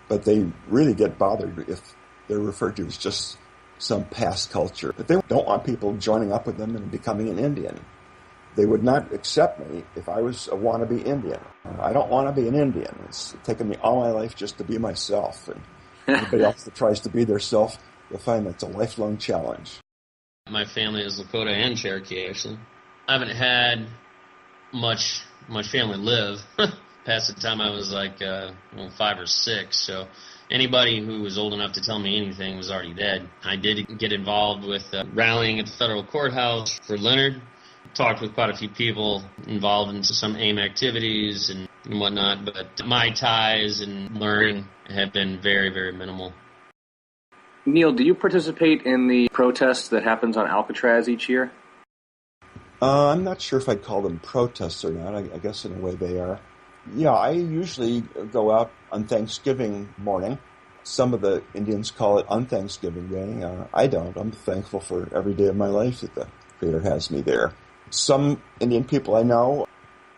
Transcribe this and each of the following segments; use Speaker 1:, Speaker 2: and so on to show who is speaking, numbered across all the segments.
Speaker 1: but they really get bothered if they're referred to as just some past culture. But they don't want people joining up with them and becoming an Indian. They would not accept me if I was a wannabe Indian. I don't want to be an Indian. It's taken me all my life just to be myself. And anybody else that tries to be their self, you'll find that's a lifelong challenge.
Speaker 2: My family is Lakota and Cherokee, actually. I haven't had much family live past the time I was like 5 or 6. So anybody who was old enough to tell me anything was already dead. I did get involved with rallying at the federal courthouse for Leonard. Talked with quite a few people involved in some AIM activities and whatnot, but my ties and learning have been very, very minimal.
Speaker 3: Neil, do you participate in the protest that happens on Alcatraz each year?
Speaker 1: I'm not sure if I'd call them protests or not. I guess in a way they are. Yeah, I usually go out on Thanksgiving morning. Some of the Indians call it on Thanksgiving Day. I don't. I'm thankful for every day of my life that the Creator has me there. Some Indian people I know,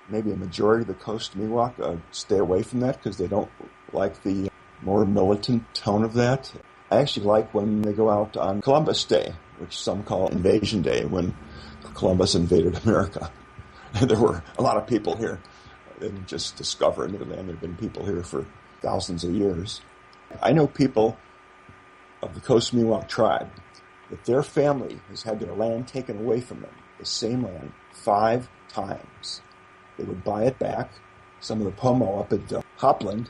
Speaker 1: maybe a majority of the Coast Miwok, stay away from that because they don't like the more militant tone of that. I actually like when they go out on Columbus Day, which some call Invasion Day, when Columbus invaded America. And there were a lot of people here. They didn't just discover a new land. There have been people here for thousands of years. I know people of the Coast Miwok tribe that their family has had their land taken away from them, the same land, 5 times. They would buy it back. Some of the Pomo up at Hopland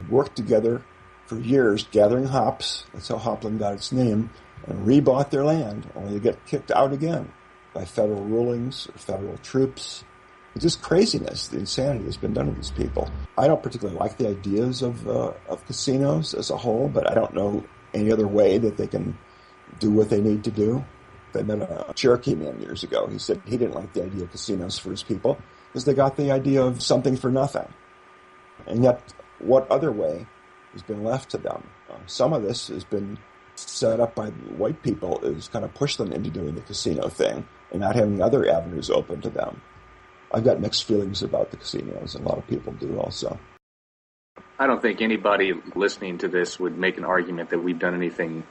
Speaker 1: worked together for years gathering hops. That's how Hopland got its name, and rebought their land, only to get kicked out again by federal rulings or federal troops. It's just craziness. The insanity has been done to these people. I don't particularly like the ideas of casinos as a whole, but I don't know any other way that they can do what they need to do. I met a Cherokee man years ago. He said he didn't like the idea of casinos for his people because they got the idea of something for nothing. And yet, what other way has been left to them? Some of this has been set up by white people is kind of push them into doing the casino thing and not having other avenues open to them. I've got mixed feelings about the casinos, and a lot of people do also.
Speaker 3: I don't think anybody listening to this would make an argument that we've done anything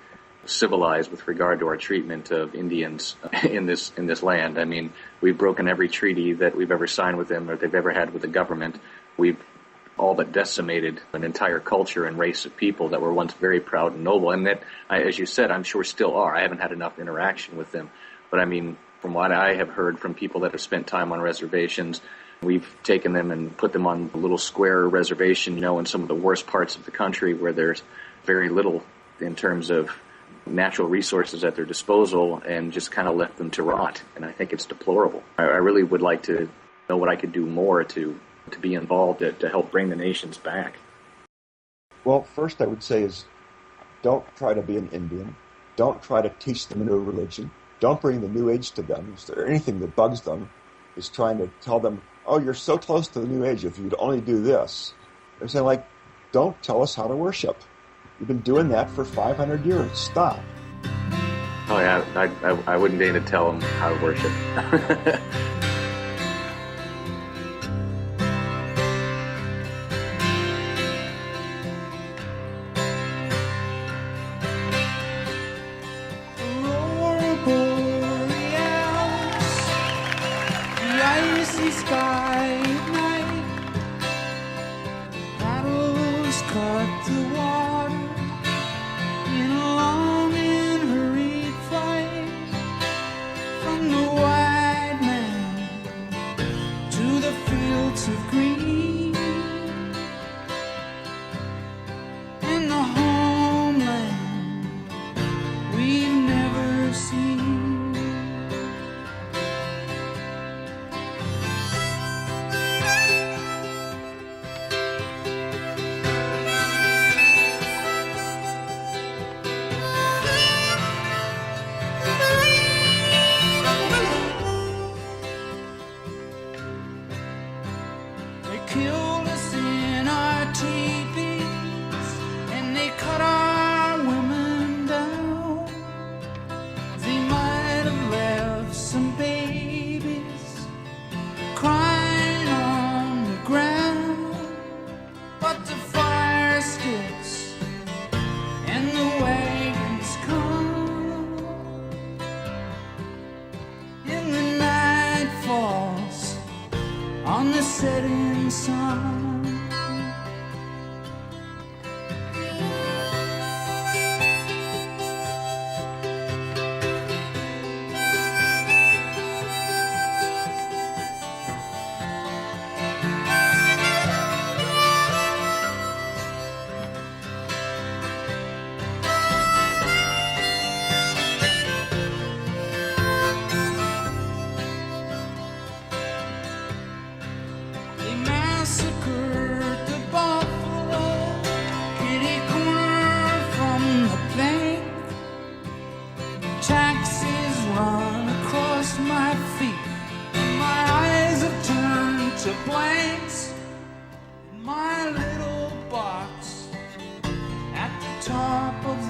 Speaker 3: civilized with regard to our treatment of Indians in this land. I mean, we've broken every treaty that we've ever signed with them or they've ever had with the government. We've all but decimated an entire culture and race of people that were once very proud and noble, and that, as you said, I'm sure still are. I haven't had enough interaction with them, but I mean, from what I have heard from people that have spent time on reservations, we've taken them and put them on a little square reservation, in some of the worst parts of the country where there's very little in terms of natural resources at their disposal, and just kind of left them to rot. And I think it's deplorable. I really would like to know what I could do more to be involved to help bring the nations back.
Speaker 1: Well, first I would say is don't try to be an Indian. Don't try to teach them a new religion. Don't bring the New Age to them. Is there anything that bugs them is trying to tell them, oh, you're so close to the New Age if you'd only do this. They're saying, don't tell us how to worship. You've been doing that for 500 years. Stop.
Speaker 3: Oh, yeah, I wouldn't deign to tell them how to worship.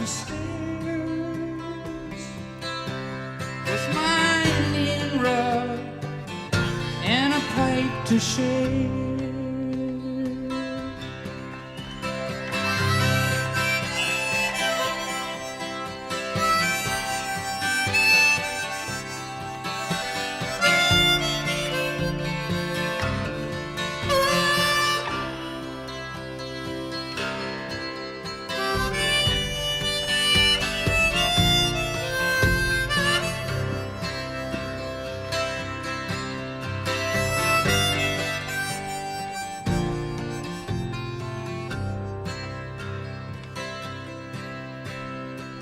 Speaker 4: the stairs with my Indian rug and a pipe to share.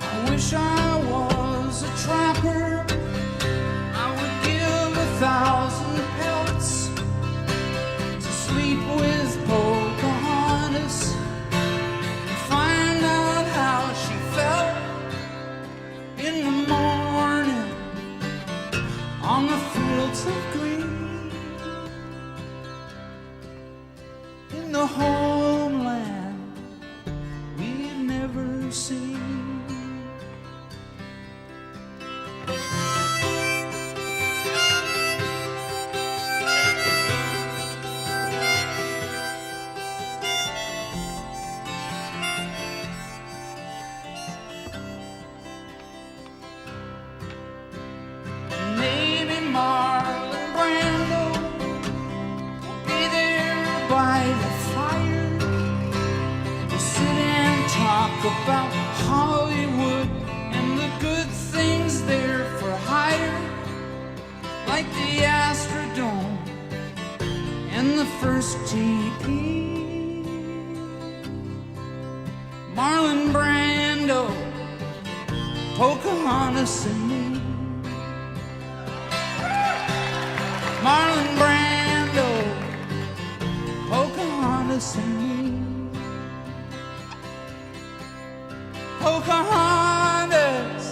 Speaker 4: I wish I was a trapper. I would give 1,000 pelts to sleep with Pocahontas and find out how she felt in the morning on the fields of green in the homeland we've never seen. Maybe Marlon Brando will be there by the fire to sit and talk about Hollywood and the good things there for hire, like the Astrodome and the first TP. Marlon Brando, Pocahontas and me. Marlon Brando, Pocahontas and me. Pocahontas.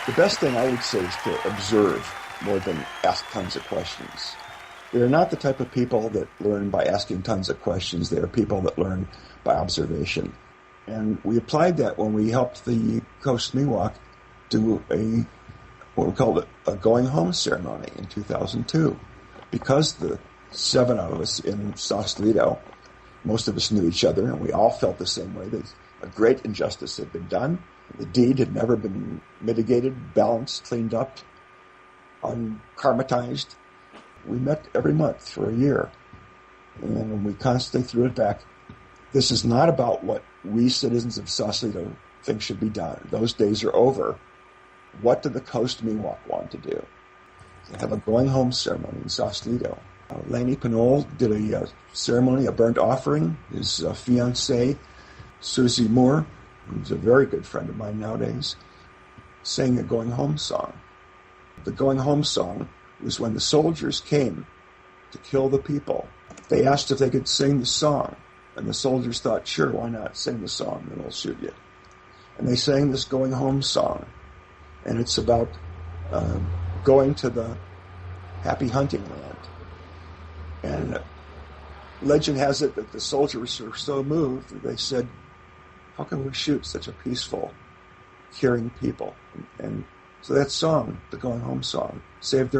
Speaker 1: The best thing I would say is to observe more than ask tons of questions. They're not the type of people that learn by asking tons of questions. They are people that learn by observation. And we applied that when we helped the Coast Miwok do what we called a going home ceremony in 2002. Because the 7 out of us in Sausalito, most of us knew each other, and we all felt the same way, that a great injustice had been done. The deed had never been mitigated, balanced, cleaned up, unkarmatized. We met every month for a year, and we constantly threw it back. This is not about what we citizens of Sausalito think should be done. Those days are over. What do the Coast Miwok want to do? They have a going home ceremony in Sausalito. Laney Pinole did a ceremony, a burnt offering. His fiancée, Susie Moore, who's a very good friend of mine nowadays, sang a going home song. The going home song was when the soldiers came to kill the people. They asked if they could sing the song, and the soldiers thought, sure, why not? Sing the song, and we'll shoot you. And they sang this going home song, and it's about going to the happy hunting land. And legend has it that the soldiers were so moved that they said, how can we shoot such a peaceful, caring people? And so that song, the going home song, saved their